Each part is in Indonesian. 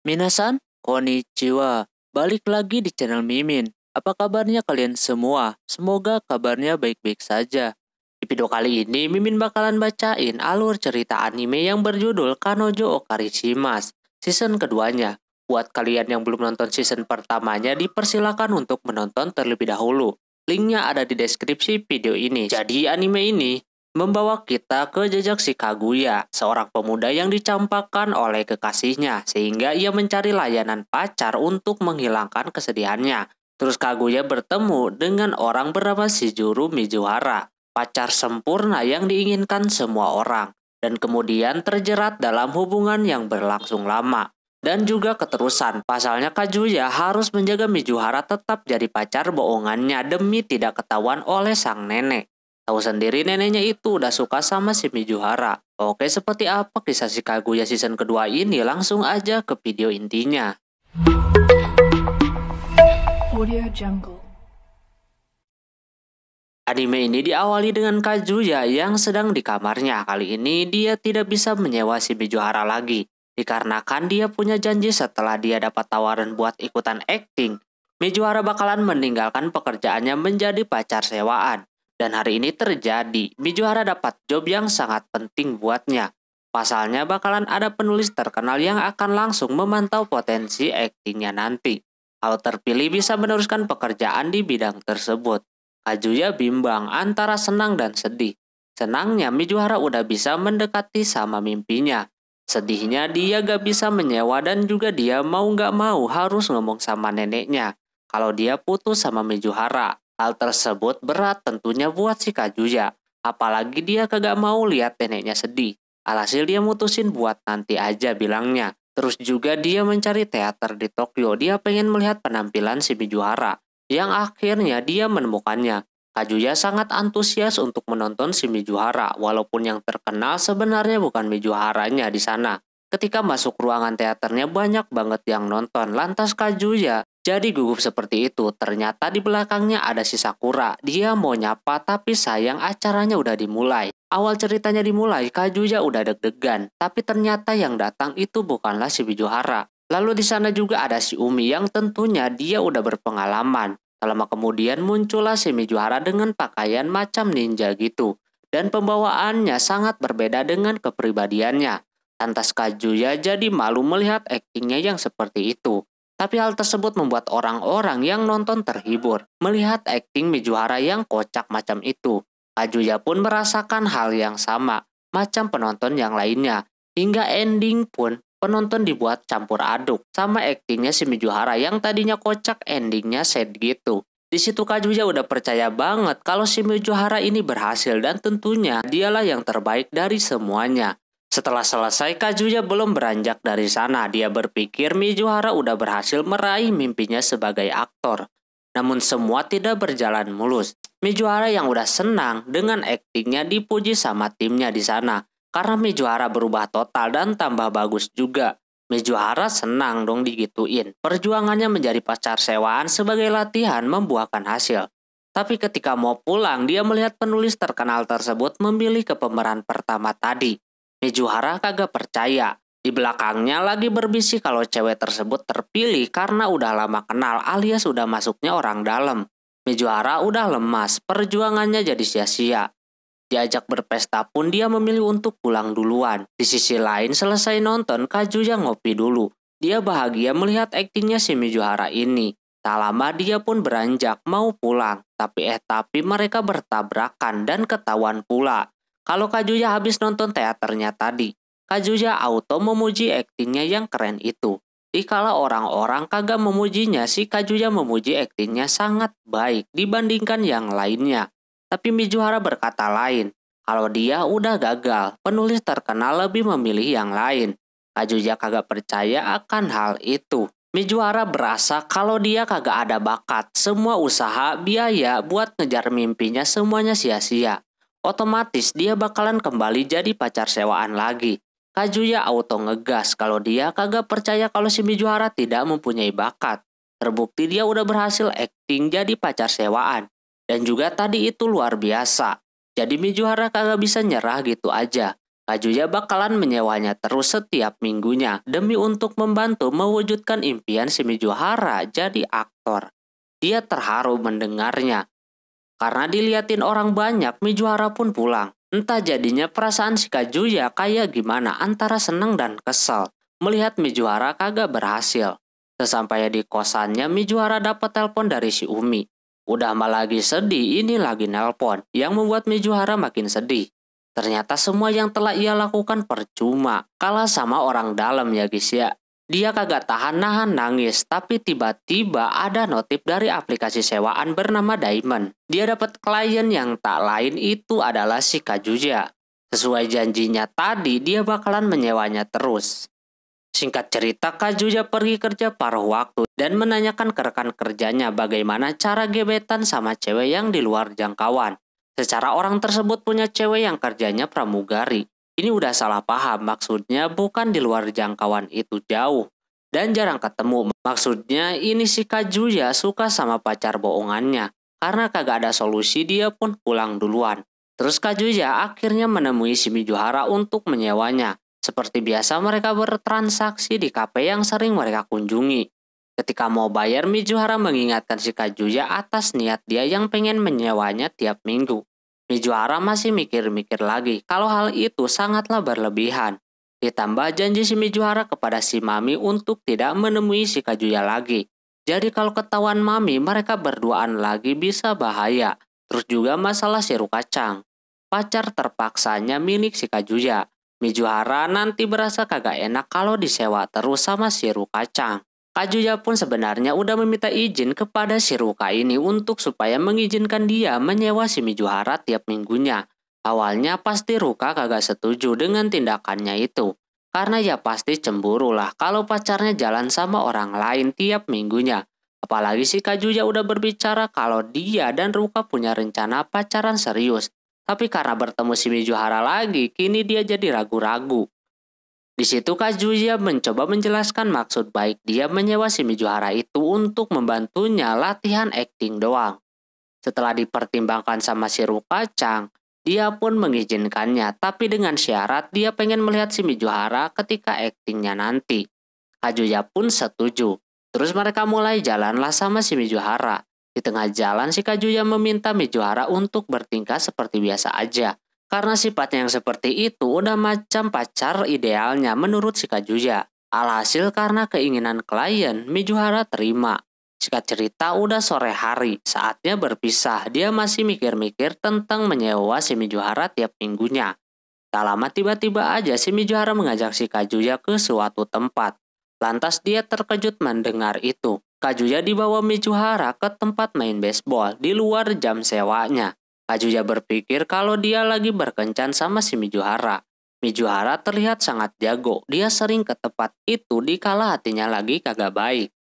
Minasan, konnichiwa. Balik lagi di channel Mimin. Apa kabarnya kalian semua? Semoga kabarnya baik-baik saja. Di video kali ini, Mimin bakalan bacain alur cerita anime yang berjudul Kanojo Okarishimasu, season keduanya. Buat kalian yang belum nonton season pertamanya, dipersilakan untuk menonton terlebih dahulu. Linknya ada di deskripsi video ini. Jadi anime ini membawa kita ke jejak si Kaguya, seorang pemuda yang dicampakkan oleh kekasihnya, sehingga ia mencari layanan pacar untuk menghilangkan kesedihannya. Terus Kaguya bertemu dengan orang bernama Shizuru Mizuhara, pacar sempurna yang diinginkan semua orang, dan kemudian terjerat dalam hubungan yang berlangsung lama. Dan juga keterusan, pasalnya Kaguya harus menjaga Mizuhara tetap jadi pacar bohongannya demi tidak ketahuan oleh sang nenek. Tahu sendiri neneknya itu udah suka sama si Mizuhara. Oke, seperti apa kisah si Kaguya season kedua ini? Langsung aja ke video intinya. Audio Jungle. Anime ini diawali dengan Kaguya yang sedang di kamarnya. Kali ini dia tidak bisa menyewa si Mizuhara lagi, dikarenakan dia punya janji setelah dia dapat tawaran buat ikutan acting, Mizuhara bakalan meninggalkan pekerjaannya menjadi pacar sewaan. Dan hari ini terjadi, Mizuhara dapat job yang sangat penting buatnya. Pasalnya bakalan ada penulis terkenal yang akan langsung memantau potensi aktingnya nanti. Kalau terpilih bisa meneruskan pekerjaan di bidang tersebut. Kaguya bimbang antara senang dan sedih. Senangnya Mizuhara udah bisa mendekati sama mimpinya. Sedihnya dia gak bisa menyewa dan juga dia mau gak mau harus ngomong sama neneknya kalau dia putus sama Mizuhara. Hal tersebut berat tentunya buat si Kaguya. Apalagi dia kagak mau lihat neneknya sedih. Alhasil dia mutusin buat nanti aja bilangnya. Terus juga dia mencari teater di Tokyo. Dia pengen melihat penampilan si Mizuhara. Yang akhirnya dia menemukannya. Kaguya sangat antusias untuk menonton si Mizuhara. Walaupun yang terkenal sebenarnya bukan Mizuharanya di sana. Ketika masuk ruangan teaternya banyak banget yang nonton. Lantas Kaguya jadi gugup seperti itu. Ternyata di belakangnya ada si Sakura. Dia mau nyapa tapi sayang acaranya udah dimulai. Awal ceritanya dimulai, Kaguya udah deg-degan. Tapi ternyata yang datang itu bukanlah si Mizuhara. Lalu di sana juga ada si Umi yang tentunya dia udah berpengalaman. Lama kemudian muncullah si Mizuhara dengan pakaian macam ninja gitu. Dan pembawaannya sangat berbeda dengan kepribadiannya. Lantas Kaguya jadi malu melihat aktingnya yang seperti itu. Tapi hal tersebut membuat orang-orang yang nonton terhibur melihat akting Mizuhara yang kocak macam itu. Kaguya pun merasakan hal yang sama, macam penonton yang lainnya. Hingga ending pun penonton dibuat campur aduk sama aktingnya si Mizuhara yang tadinya kocak endingnya sad gitu. Di situ Kaguya udah percaya banget kalau si Mizuhara ini berhasil dan tentunya dialah yang terbaik dari semuanya. Setelah selesai, Kaguya belum beranjak dari sana. Dia berpikir Mizuhara udah berhasil meraih mimpinya sebagai aktor. Namun semua tidak berjalan mulus. Mizuhara yang udah senang dengan aktingnya dipuji sama timnya di sana. Karena Mizuhara berubah total dan tambah bagus juga. Mizuhara senang dong digituin. Perjuangannya menjadi pacar sewaan sebagai latihan membuahkan hasil. Tapi ketika mau pulang, dia melihat penulis terkenal tersebut memilih ke pemeran pertama tadi. Mizuhara kagak percaya. Di belakangnya lagi berbisik kalau cewek tersebut terpilih karena udah lama kenal alias udah masuknya orang dalam. Mizuhara udah lemas, perjuangannya jadi sia-sia. Diajak berpesta pun dia memilih untuk pulang duluan. Di sisi lain selesai nonton, Kaguya ngopi dulu. Dia bahagia melihat aktingnya si Mizuhara ini. Tak lama dia pun beranjak mau pulang. Tapi mereka bertabrakan dan ketahuan pula kalau Kaguya habis nonton teaternya tadi. Kaguya auto memuji aktingnya yang keren itu. Dikala orang-orang kagak memujinya, si Kaguya memuji aktingnya sangat baik dibandingkan yang lainnya. Tapi Mizuhara berkata lain. Kalau dia udah gagal, penulis terkenal lebih memilih yang lain. Kaguya kagak percaya akan hal itu. Mizuhara berasa kalau dia kagak ada bakat. Semua usaha, biaya buat ngejar mimpinya semuanya sia-sia. Otomatis dia bakalan kembali jadi pacar sewaan lagi. Kaguya auto ngegas kalau dia kagak percaya kalau si Mizuhara tidak mempunyai bakat. Terbukti dia udah berhasil akting jadi pacar sewaan. Dan juga tadi itu luar biasa. Jadi Mizuhara kagak bisa nyerah gitu aja. Kajuya bakalan menyewanya terus setiap minggunya demi untuk membantu mewujudkan impian si Mizuhara jadi aktor. Dia terharu mendengarnya. Karena diliatin orang banyak, Mizuhara pun pulang. Entah jadinya perasaan si Kazuya kayak gimana antara seneng dan kesel melihat Mizuhara kagak berhasil. Sesampainya di kosannya, Mizuhara dapat telepon dari si Umi. Udah mah lagi sedih, ini lagi nelpon, yang membuat Mizuhara makin sedih. Ternyata semua yang telah ia lakukan percuma, kalah sama orang dalam ya guys ya. Dia kagak tahan nahan nangis, tapi tiba-tiba ada notif dari aplikasi sewaan bernama Diamond. Dia dapat klien yang tak lain itu adalah si Kazuya. Sesuai janjinya tadi, dia bakalan menyewanya terus. Singkat cerita, Kazuya pergi kerja paruh waktu dan menanyakan ke rekan kerjanya bagaimana cara gebetan sama cewek yang di luar jangkauan. Secara orang tersebut punya cewek yang kerjanya pramugari. Ini udah salah paham, maksudnya bukan di luar jangkauan itu jauh dan jarang ketemu. Maksudnya ini si Kazuya suka sama pacar bohongannya. Karena kagak ada solusi, dia pun pulang duluan. Terus Kazuya akhirnya menemui si Mizuhara untuk menyewanya. Seperti biasa mereka bertransaksi di kafe yang sering mereka kunjungi. Ketika mau bayar, Mizuhara mengingatkan si Kazuya atas niat dia yang pengen menyewanya tiap minggu. Mizuhara masih mikir-mikir lagi kalau hal itu sangatlah berlebihan. Ditambah janji si Mizuhara kepada si Mami untuk tidak menemui si Kazuya lagi. Jadi kalau ketahuan Mami, mereka berduaan lagi bisa bahaya. Terus juga masalah siru kacang. Pacar terpaksanya milik si Kazuya. Mizuhara nanti berasa kagak enak kalau disewa terus sama siru kacang. Kazuya pun sebenarnya udah meminta izin kepada si Ruka ini untuk supaya mengizinkan dia menyewa si Mizuhara tiap minggunya. Awalnya pasti Ruka kagak setuju dengan tindakannya itu. Karena ya pasti cemburu lah kalau pacarnya jalan sama orang lain tiap minggunya. Apalagi si Kazuya udah berbicara kalau dia dan Ruka punya rencana pacaran serius. Tapi karena bertemu si Mizuhara lagi, kini dia jadi ragu-ragu. Di situ Kazuya mencoba menjelaskan maksud baik dia menyewa si Mizuhara itu untuk membantunya latihan akting doang. Setelah dipertimbangkan sama si Rukacang, dia pun mengizinkannya, tapi dengan syarat dia pengen melihat si Mizuhara ketika aktingnya nanti. Kazuya pun setuju. Terus mereka mulai jalanlah sama si Mizuhara. Di tengah jalan si Kazuya meminta Mizuhara untuk bertingkah seperti biasa aja. Karena sifatnya yang seperti itu udah macam pacar idealnya menurut si Kazuya. Alhasil karena keinginan klien, Mizuhara terima. Singkat cerita udah sore hari, saatnya berpisah. Dia masih mikir-mikir tentang menyewa si Mizuhara tiap minggunya. Tak lama tiba-tiba aja si Mizuhara mengajak si Kazuya ke suatu tempat. Lantas dia terkejut mendengar itu. Kazuya dibawa Mizuhara ke tempat main baseball di luar jam sewanya. Kazuya berpikir kalau dia lagi berkencan sama si Mizuhara. Mizuhara terlihat sangat jago. Dia sering ke tempat itu dikala hatinya lagi kagak baik.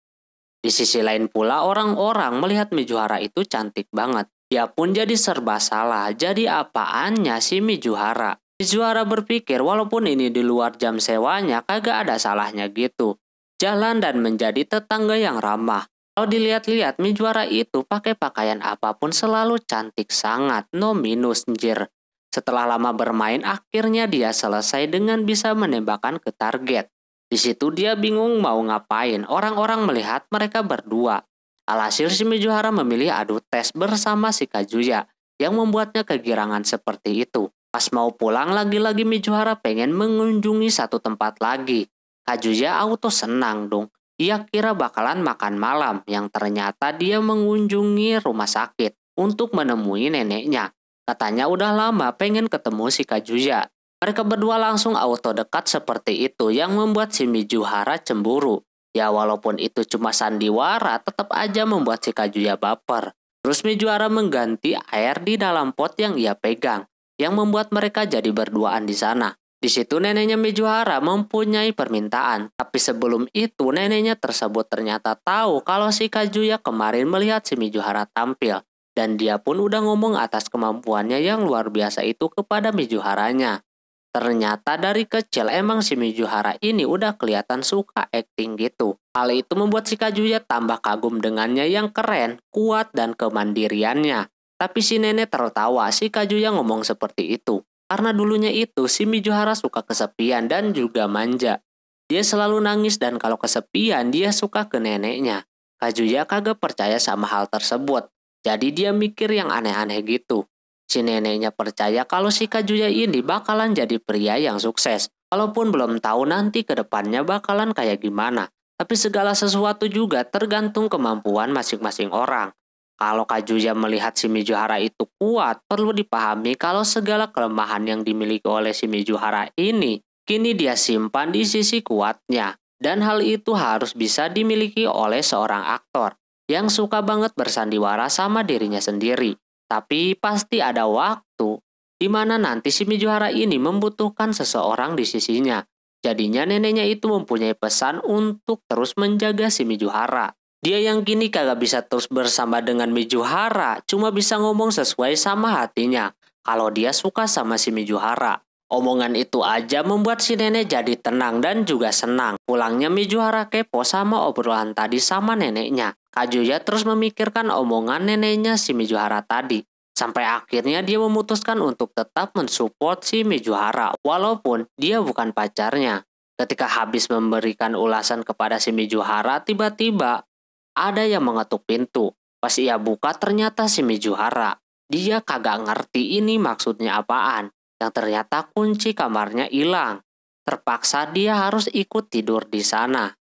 Di sisi lain pula orang-orang melihat Mizuhara itu cantik banget. Dia pun jadi serba salah. Jadi apaannya si Mizuhara? Mizuhara berpikir walaupun ini di luar jam sewanya kagak ada salahnya gitu. Jalan dan menjadi tetangga yang ramah. Kalau dilihat-lihat Mizuhara itu pakai pakaian apapun selalu cantik sangat, no minus njir. Setelah lama bermain akhirnya dia selesai dengan bisa menembakkan ke target. Di situ dia bingung mau ngapain, orang-orang melihat mereka berdua. Alhasil si Mizuhara memilih adu tes bersama si Kazuya yang membuatnya kegirangan seperti itu. Pas mau pulang lagi-lagi Mizuhara pengen mengunjungi satu tempat lagi. Kazuya auto senang dong. Ia kira bakalan makan malam, yang ternyata dia mengunjungi rumah sakit untuk menemui neneknya. Katanya udah lama pengen ketemu si Kazuya. Mereka berdua langsung auto dekat seperti itu yang membuat si Mizuhara cemburu. Ya walaupun itu cuma sandiwara, tetap aja membuat si Kazuya baper. Terus Mizuhara mengganti air di dalam pot yang ia pegang, yang membuat mereka jadi berduaan di sana. Di situ neneknya Mizuhara mempunyai permintaan, tapi sebelum itu neneknya tersebut ternyata tahu kalau si Kazuya kemarin melihat si Mizuhara tampil. Dan dia pun udah ngomong atas kemampuannya yang luar biasa itu kepada Mizuharanya. Ternyata dari kecil emang si Mizuhara ini udah kelihatan suka acting gitu. Hal itu membuat si Kazuya tambah kagum dengannya yang keren, kuat, dan kemandiriannya. Tapi si nenek tertawa si Kazuya ngomong seperti itu. Karena dulunya itu si Mijuhara suka kesepian dan juga manja. Dia selalu nangis dan kalau kesepian dia suka ke neneknya. Kazuya kagak percaya sama hal tersebut. Jadi dia mikir yang aneh-aneh gitu. Si neneknya percaya kalau si Kazuya ini bakalan jadi pria yang sukses. Walaupun belum tahu nanti ke depannya bakalan kayak gimana. Tapi segala sesuatu juga tergantung kemampuan masing-masing orang. Kalau Kazuya melihat si Mijuhara itu kuat, perlu dipahami kalau segala kelemahan yang dimiliki oleh si Mijuhara ini, kini dia simpan di sisi kuatnya. Dan hal itu harus bisa dimiliki oleh seorang aktor yang suka banget bersandiwara sama dirinya sendiri. Tapi pasti ada waktu di mana nanti si Mijuhara ini membutuhkan seseorang di sisinya. Jadinya neneknya itu mempunyai pesan untuk terus menjaga si Mijuhara. Dia yang kini kagak bisa terus bersama dengan Mijuhara, cuma bisa ngomong sesuai sama hatinya. Kalau dia suka sama si Mijuhara. Omongan itu aja membuat si nenek jadi tenang dan juga senang. Pulangnya Mijuhara kepo sama obrolan tadi sama neneknya. Kazuya terus memikirkan omongan neneknya si Mijuhara tadi. Sampai akhirnya dia memutuskan untuk tetap mensupport si Mijuhara walaupun dia bukan pacarnya. Ketika habis memberikan ulasan kepada si Mijuhara, tiba-tiba ada yang mengetuk pintu. Pas ia buka ternyata si Mijuhara. Dia kagak ngerti ini maksudnya apaan. Yang ternyata kunci kamarnya hilang. Terpaksa dia harus ikut tidur di sana.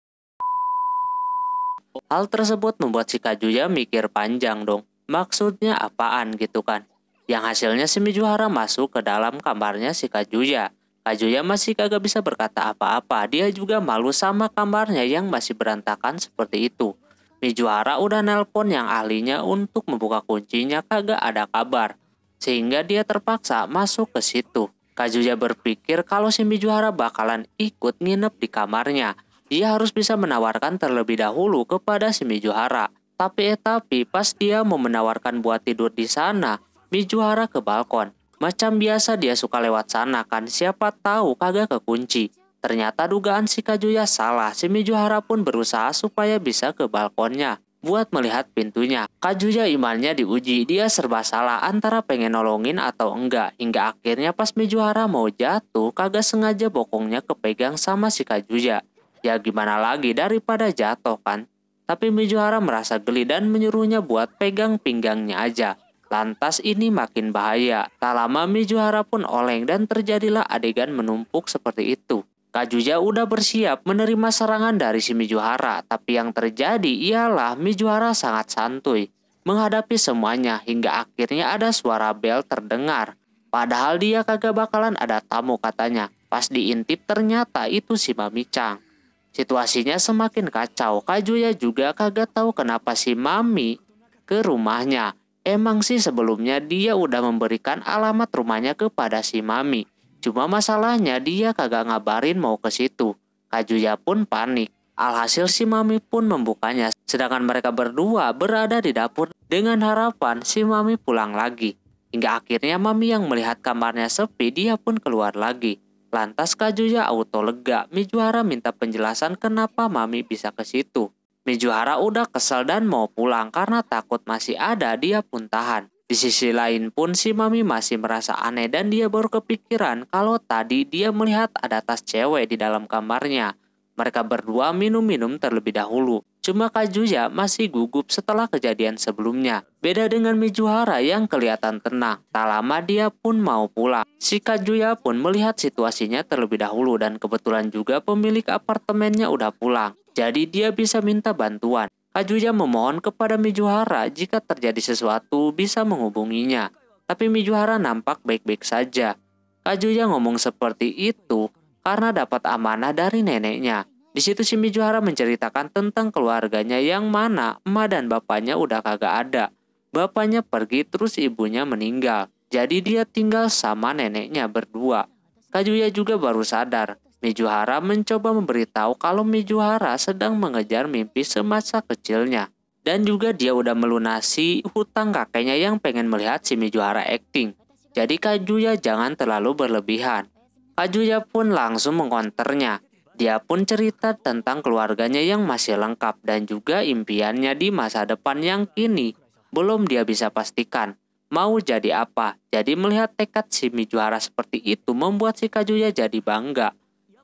Hal tersebut membuat si Kazuya mikir panjang dong. Maksudnya apaan gitu kan. Yang hasilnya si Mijuhara masuk ke dalam kamarnya si Kazuya. Kazuya masih kagak bisa berkata apa-apa. Dia juga malu sama kamarnya yang masih berantakan seperti itu. Mijuhara udah nelpon yang ahlinya untuk membuka kuncinya kagak ada kabar. Sehingga dia terpaksa masuk ke situ. Kazuya berpikir kalau si Mijuhara bakalan ikut nginep di kamarnya. Dia harus bisa menawarkan terlebih dahulu kepada si Mijuhara. Tapi pas dia mau menawarkan buat tidur di sana, Mijuhara ke balkon. Macam biasa dia suka lewat sana kan, siapa tahu kagak kekunci. Ternyata dugaan si Kazuya salah. Si Mijuhara pun berusaha supaya bisa ke balkonnya buat melihat pintunya. Kazuya imannya diuji. Dia serba salah antara pengen nolongin atau enggak. Hingga akhirnya pas Mijuhara mau jatuh, kagak sengaja bokongnya kepegang sama si Kazuya. Ya gimana lagi daripada jatuh kan. Tapi Mijuhara merasa geli dan menyuruhnya buat pegang pinggangnya aja. Lantas ini makin bahaya. Tak lama Mijuhara pun oleng dan terjadilah adegan menumpuk seperti itu. Kazuya udah bersiap menerima serangan dari si Mijuhara, tapi yang terjadi ialah Mijuhara sangat santuy menghadapi semuanya hingga akhirnya ada suara bel terdengar. Padahal dia kagak bakalan ada tamu katanya. Pas diintip ternyata itu si Mami-chan. Situasinya semakin kacau. Kazuya juga kagak tahu kenapa si Mami ke rumahnya. Emang sih sebelumnya dia udah memberikan alamat rumahnya kepada si Mami. Cuma masalahnya dia kagak ngabarin mau ke situ. Kazuya pun panik. Alhasil si Mami pun membukanya. Sedangkan mereka berdua berada di dapur dengan harapan si Mami pulang lagi. Hingga akhirnya Mami yang melihat kamarnya sepi, dia pun keluar lagi. Lantas Kazuya auto lega. Mijuhara minta penjelasan kenapa Mami bisa ke situ. Mijuhara udah kesel dan mau pulang karena takut masih ada, dia pun tahan. Di sisi lain pun si Mami masih merasa aneh dan dia baru kepikiran kalau tadi dia melihat ada tas cewek di dalam kamarnya. Mereka berdua minum-minum terlebih dahulu. Cuma Kazuya masih gugup setelah kejadian sebelumnya. Beda dengan Mijuhara yang kelihatan tenang. Tak lama dia pun mau pulang. Si Kazuya pun melihat situasinya terlebih dahulu dan kebetulan juga pemilik apartemennya udah pulang. Jadi dia bisa minta bantuan. Kazuya memohon kepada Mijuhara jika terjadi sesuatu bisa menghubunginya. Tapi Mijuhara nampak baik-baik saja. Kazuya ngomong seperti itu karena dapat amanah dari neneknya. Di situ si Mijuhara menceritakan tentang keluarganya yang mana emak dan bapaknya udah kagak ada. Bapaknya pergi terus ibunya meninggal. Jadi dia tinggal sama neneknya berdua. Kazuya juga baru sadar. Mijuhara mencoba memberitahu kalau Mijuhara sedang mengejar mimpi semasa kecilnya. Dan juga dia udah melunasi hutang kakeknya yang pengen melihat si Mijuhara acting. Jadi Kazuya jangan terlalu berlebihan. Kazuya pun langsung mengkonternya. Dia pun cerita tentang keluarganya yang masih lengkap dan juga impiannya di masa depan yang kini belum dia bisa pastikan. mau jadi apa. Jadi melihat tekad si Mijuhara seperti itu membuat si Kazuya jadi bangga.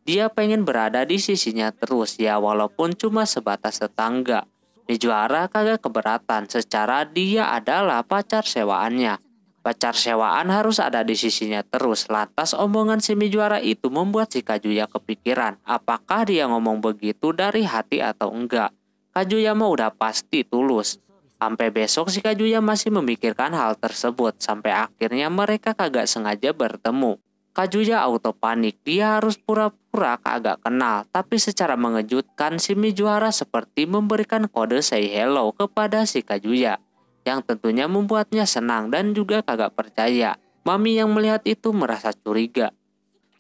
Dia pengen berada di sisinya terus ya, walaupun cuma sebatas tetangga. Mijuhara kagak keberatan, secara dia adalah pacar sewaannya. Pacar sewaan harus ada di sisinya terus. Lantas omongan si Mijuhara itu membuat si Kazuya kepikiran, apakah dia ngomong begitu dari hati atau enggak. Kazuya mah udah pasti tulus. Sampai besok si Kazuya masih memikirkan hal tersebut, sampai akhirnya mereka kagak sengaja bertemu. Kazuya auto panik, dia harus pura-pura kagak kenal, tapi secara mengejutkan si Mijuhara seperti memberikan kode say hello kepada si Kazuya, yang tentunya membuatnya senang dan juga kagak percaya. Mami yang melihat itu merasa curiga.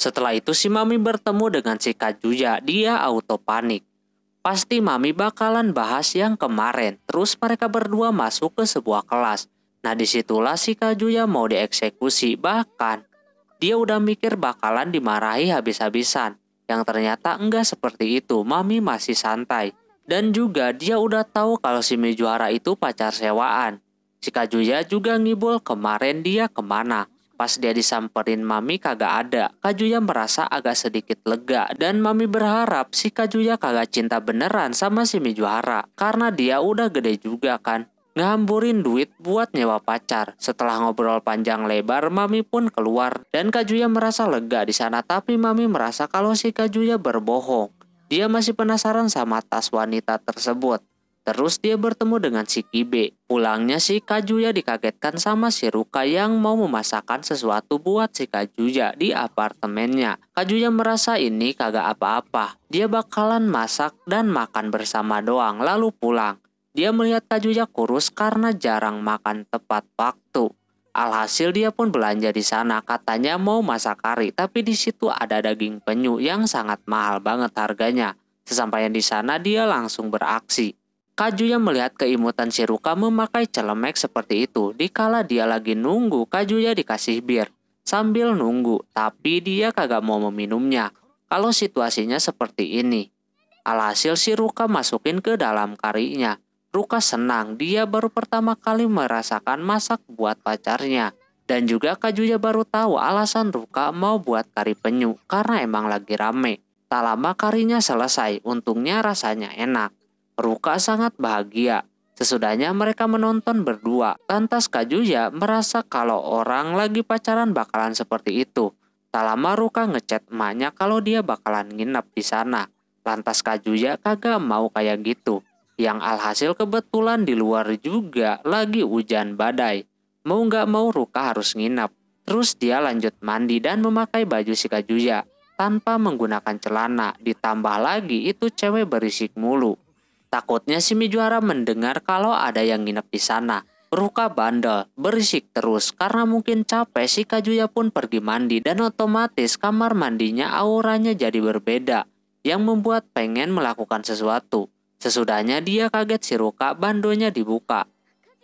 Setelah itu si Mami bertemu dengan si Kazuya, dia auto panik. Pasti Mami bakalan bahas yang kemarin, terus mereka berdua masuk ke sebuah kelas. Nah disitulah si Kazuya mau dieksekusi, bahkan dia udah mikir bakalan dimarahi habis-habisan. Yang ternyata enggak seperti itu, Mami masih santai. Dan juga dia udah tahu kalau si Mijuhara itu pacar sewaan. Si Kazuya juga ngibul kemarin dia kemana. Pas dia disamperin Mami kagak ada. Kazuya merasa agak sedikit lega. Dan Mami berharap si Kazuya kagak cinta beneran sama si Mijuhara. Karena dia udah gede juga kan. Ngehamburin duit buat nyewa pacar. Setelah ngobrol panjang lebar, Mami pun keluar dan Kazuya merasa lega di sana. Tapi Mami merasa kalau si Kazuya berbohong. Dia masih penasaran sama tas wanita tersebut. Terus dia bertemu dengan si Kibe. Pulangnya si Kazuya dikagetkan sama si Ruka yang mau memasakkan sesuatu buat si Kazuya di apartemennya. Kazuya merasa ini kagak apa-apa. Dia bakalan masak dan makan bersama doang lalu pulang. Dia melihat Kazuya kurus karena jarang makan tepat waktu. Alhasil dia pun belanja di sana, katanya mau masak kari, tapi di situ ada daging penyu yang sangat mahal banget harganya. Sesampainya di sana dia langsung beraksi. Kazuya melihat keimutan si Ruka memakai celemek seperti itu. Dikala dia lagi nunggu, Kazuya dikasih bir. Sambil nunggu, tapi dia kagak mau meminumnya. Kalau situasinya seperti ini. Alhasil si Ruka masukin ke dalam karinya. Ruka senang, dia baru pertama kali merasakan masak buat pacarnya. Dan juga Kazuya baru tahu alasan Ruka mau buat kari penyu, karena emang lagi rame. Tak lama karinya selesai, untungnya rasanya enak. Ruka sangat bahagia. Sesudahnya mereka menonton berdua. Lantas Kazuya merasa kalau orang lagi pacaran bakalan seperti itu. Tak lama Ruka ngechat emaknya kalau dia bakalan nginep di sana. Lantas Kazuya kagak mau kayak gitu. Yang alhasil kebetulan di luar juga lagi hujan badai. Mau gak mau Ruka harus nginap. Terus dia lanjut mandi dan memakai baju si Kazuya tanpa menggunakan celana. Ditambah lagi itu cewek berisik mulu. Takutnya si Mijuhara mendengar kalau ada yang nginep di sana. Ruka bandel, berisik terus karena mungkin capek. Si Kazuya pun pergi mandi dan otomatis kamar mandinya auranya jadi berbeda. Yang membuat pengen melakukan sesuatu. Sesudahnya dia kaget si Ruka bandonya dibuka,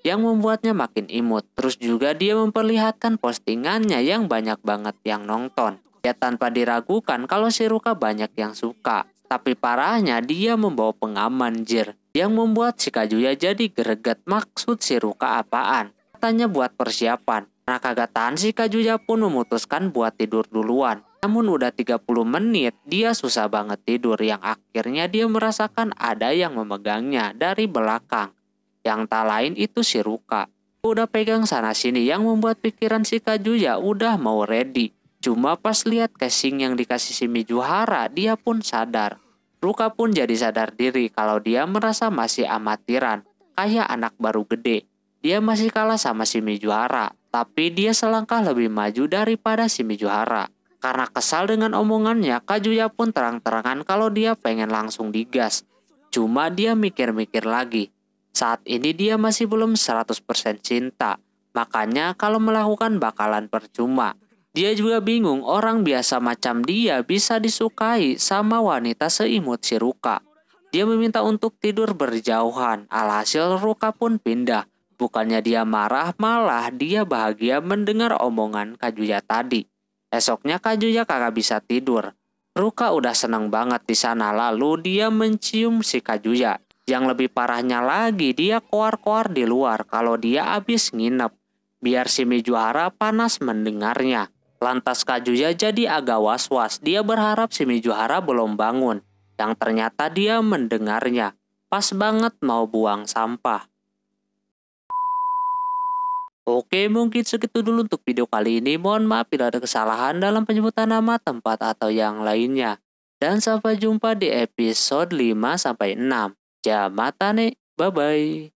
yang membuatnya makin imut. Terus juga dia memperlihatkan postingannya yang banyak banget yang nonton. Ya tanpa diragukan kalau si Ruka banyak yang suka. Tapi parahnya dia membawa pengaman jir, yang membuat si Kazuya jadi greget. Maksud si Ruka apaan? Katanya buat persiapan. Nah kagak tahan si Kazuya pun memutuskan buat tidur duluan. Namun udah 30 menit dia susah banget tidur, yang akhirnya dia merasakan ada yang memegangnya dari belakang. Yang tak lain itu si Ruka. Udah pegang sana sini yang membuat pikiran si Kazuya udah mau ready. Cuma pas lihat casing yang dikasih si Mijuhara dia pun sadar. Ruka pun jadi sadar diri kalau dia merasa masih amatiran. Kayak anak baru gede. Dia masih kalah sama si Mijuhara. Tapi dia selangkah lebih maju daripada si Mijuhara. Karena kesal dengan omongannya, Kazuya pun terang-terangan kalau dia pengen langsung digas. Cuma dia mikir-mikir lagi. Saat ini dia masih belum 100% cinta. Makanya kalau melakukan bakalan percuma. Dia juga bingung orang biasa macam dia bisa disukai sama wanita seimut si Ruka. Dia meminta untuk tidur berjauhan. Alhasil Ruka pun pindah. Bukannya dia marah, malah dia bahagia mendengar omongan Kazuya tadi. Esoknya Kazuya kagak bisa tidur. Ruka udah seneng banget di sana, lalu dia mencium si Kazuya. Yang lebih parahnya lagi dia koar-koar di luar kalau dia abis nginep. biar si Mijuhara panas mendengarnya. Lantas Kazuya jadi agak was-was. Dia berharap si Mijuhara belum bangun. Yang ternyata dia mendengarnya. Pas banget mau buang sampah. Oke, mungkin segitu dulu untuk video kali ini. Mohon maaf bila ada kesalahan dalam penyebutan nama, tempat, atau yang lainnya. Dan sampai jumpa di episode 5-6. Jamatane, bye-bye.